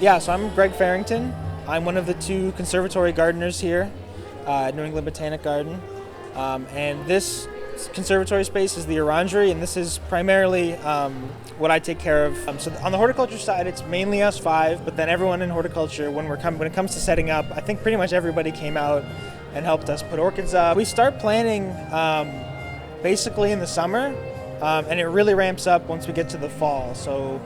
Yeah, so I'm Greg Farrington. I'm one of the 2 conservatory gardeners here at New England Botanic Garden. And this conservatory space is the orangery, and this is primarily what I take care of. So on the horticulture side, it's mainly us 5, but then everyone in horticulture, when it comes to setting up, I think pretty much everybody came out and helped us put orchids up. We start planting basically in the summer, and it really ramps up once we get to the fall. So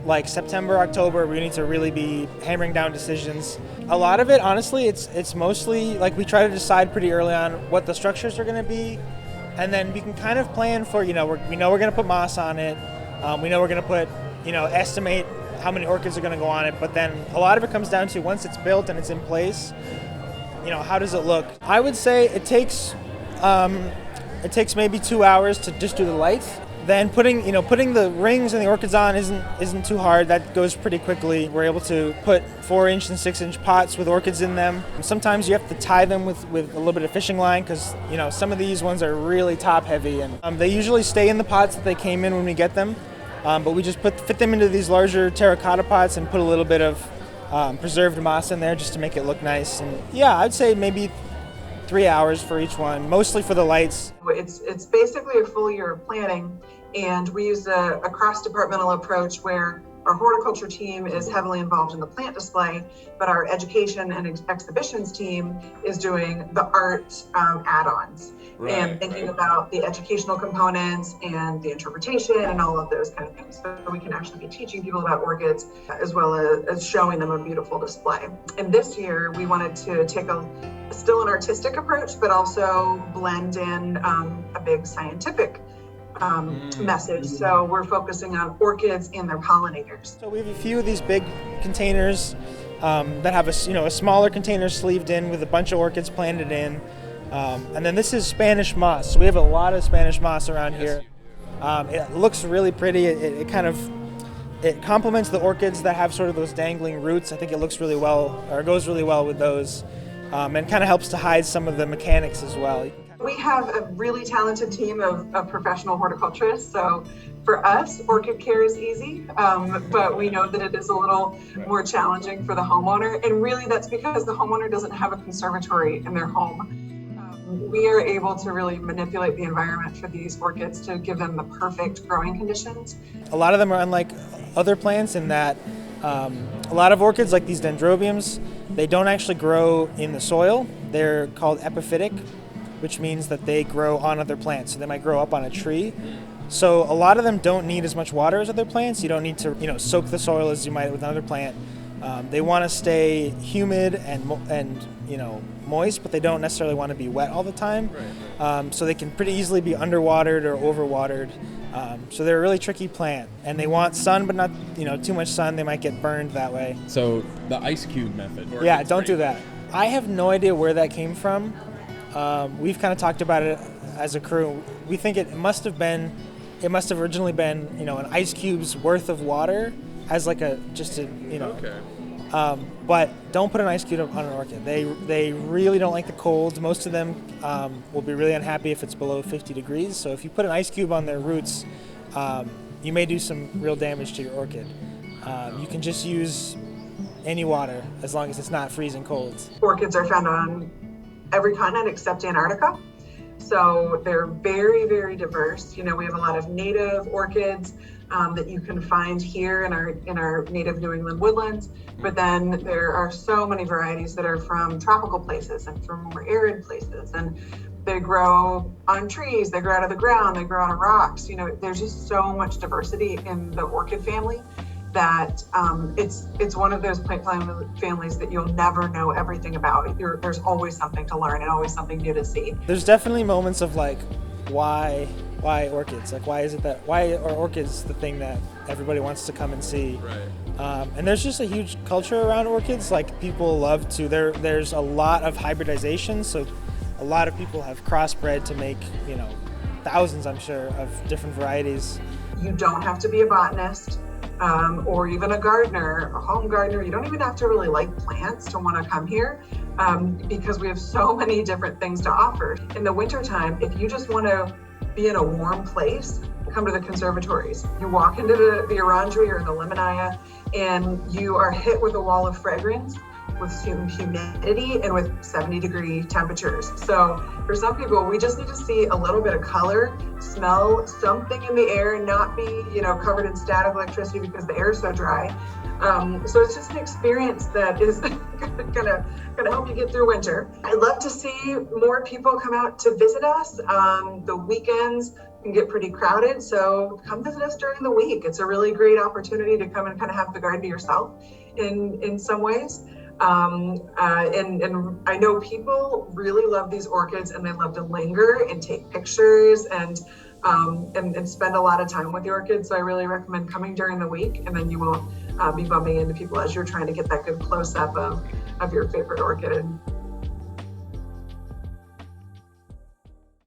like September, October, we need to really be hammering down decisions. A lot of it, honestly, it's mostly like we try to decide pretty early on what the structures are going to be, and then we can kind of plan for, we know we're going to put moss on it, we know we're going to put, estimate how many orchids are going to go on it, but then a lot of it comes down to once it's built and it's in place, how does it look? I would say it takes maybe 2 hours to just do the lights. Then putting the rings and the orchids on isn't too hard. That goes pretty quickly. We're able to put 4-inch and 6-inch pots with orchids in them. Sometimes you have to tie them with a little bit of fishing line because some of these ones are really top heavy, and they usually stay in the pots that they came in when we get them. But we just fit them into these larger terracotta pots and put a little bit of preserved moss in there just to make it look nice. And yeah, I'd say maybe 3 hours for each one, mostly for the lights. It's basically a full year of planning, and we use a cross-departmental approach where our horticulture team is heavily involved in the plant display, but our education and exhibitions team is doing the art add-ons and thinking about the educational components and the interpretation and all of those kind of things. So we can actually be teaching people about orchids as well as showing them a beautiful display. And this year we wanted to take still an artistic approach, but also blend in a big scientific message. So we're focusing on orchids and their pollinators. So we have a few of these big containers that have a smaller container sleeved in with a bunch of orchids planted in. And then this is Spanish moss. So we have a lot of Spanish moss around here. It looks really pretty. It complements the orchids that have sort of those dangling roots. I think it looks really well, or goes really well with those, and kind of helps to hide some of the mechanics as well. We have a really talented team of professional horticulturists. So for us, orchid care is easy, but we know that it is a little more challenging for the homeowner. And really that's because the homeowner doesn't have a conservatory in their home. We are able to really manipulate the environment for these orchids to give them the perfect growing conditions. A lot of them are unlike other plants in that a lot of orchids, like these dendrobiums, they don't actually grow in the soil. They're called epiphytic, which means that they grow on other plants. So they might grow up on a tree. So a lot of them don't need as much water as other plants. You don't need to, soak the soil as you might with another plant. They want to stay humid and moist, but they don't necessarily want to be wet all the time. So they can pretty easily be underwatered or overwatered. So they're a really tricky plant, and they want sun, but not too much sun. They might get burned that way. So the ice cube method. Yeah, don't do that. I have no idea where that came from. We've kind of talked about it as a crew. We think it must have originally been, an ice cube's worth of water as like Okay. But don't put an ice cube on an orchid. They really don't like the cold. Most of them will be really unhappy if it's below 50 degrees. So if you put an ice cube on their roots, you may do some real damage to your orchid. You can just use any water as long as it's not freezing cold. Orchids are found on every continent except Antarctica. So they're very, very diverse. We have a lot of native orchids that you can find here in our native New England woodlands, but then there are so many varieties that are from tropical places and from more arid places, and they grow on trees, they grow out of the ground, they grow on rocks. There's just so much diversity in the orchid family that it's one of those plant families that you'll never know everything about. There's always something to learn and always something new to see. There's definitely moments of like, why orchids? Like, why are orchids the thing that everybody wants to come and see? And there's just a huge culture around orchids. Like, people love to, there's a lot of hybridization. So a lot of people have crossbred to make, thousands, I'm sure, of different varieties. You don't have to be a botanist. Or even a gardener, a home gardener. You don't even have to really like plants to want to come here because we have so many different things to offer. In the wintertime, if you just want to be in a warm place, come to the conservatories. You walk into the orangery or the Lemonia, and you are hit with a wall of fragrance, with humidity, and with 70-degree temperatures. So for some people, we just need to see a little bit of color, smell something in the air, and not be, covered in static electricity because the air is so dry. So it's just an experience that is gonna help you get through winter. I'd love to see more people come out to visit us. The weekends can get pretty crowded, so come visit us during the week. It's a really great opportunity to come and kind of have the garden to yourself in some ways. And I know people really love these orchids, and they love to linger and take pictures and spend a lot of time with the orchids. So I really recommend coming during the week, and then you won't be bumping into people as you're trying to get that good close up of your favorite orchid.